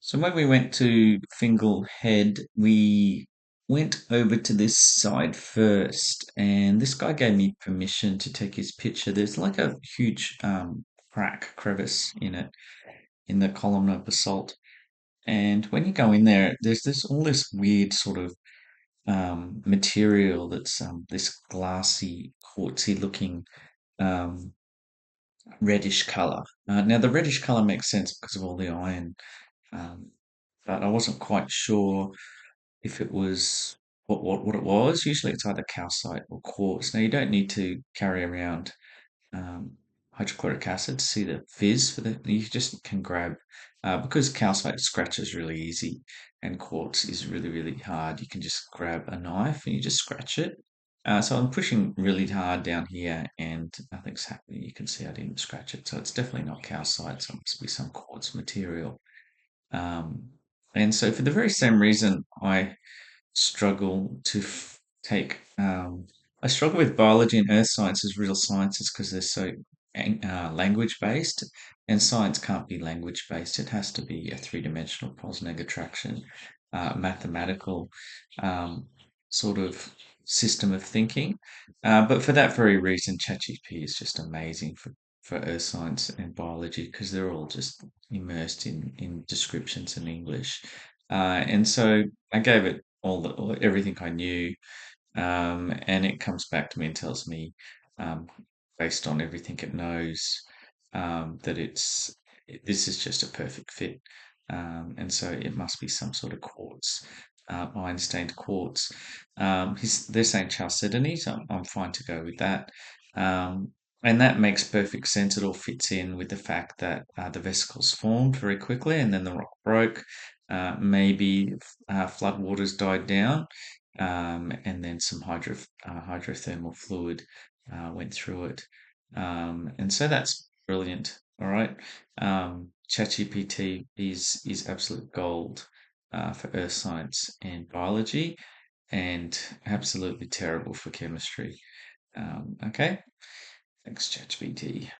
So when we went to Fingal Head, we went over to this side first, and this guy gave me permission to take his picture. There's like a huge crevice in it, in the columnar basalt. And when you go in there, there's this all this weird sort of material that's this glassy, quartzy looking um, reddish color. Now the reddish color makes sense because of all the iron, um, but I wasn't quite sure if it was what it was. Usually it's either calcite or quartz. Now you don't need to carry around um, hydrochloric acid to see the fizz for the. You just can grab because calcite scratches really easy and quartz is really hard. You can just grab a knife and you just scratch it. So I'm pushing really hard down here and nothing's happening. You can see I didn't scratch it, so it's definitely not calcite. So it must be some quartz material. Um, and so for the very same reason, I struggle to take. I struggle with biology and earth sciences, real sciences, because they're so language based, and science can't be language based. It has to be a three-dimensional Posneg attraction, mathematical um, sort of system of thinking. But for that very reason, ChatGPT is just amazing for earth science and biology because they're all just immersed in descriptions in English. And so I gave it everything I knew, and it comes back to me and tells me, um, based on everything it knows, that this is just a perfect fit, and so it must be some sort of quartz, iron stained quartz. They're saying chalcedony, so I'm fine to go with that. Um, and that makes perfect sense. It all fits in with the fact that the vesicles formed very quickly and then the rock broke. Maybe floodwaters died down, and then some hydrothermal fluid went through it. And so that's brilliant. All right. ChatGPT is absolute gold for earth science and biology, and absolutely terrible for chemistry. Okay. Thanks, ChatGPT.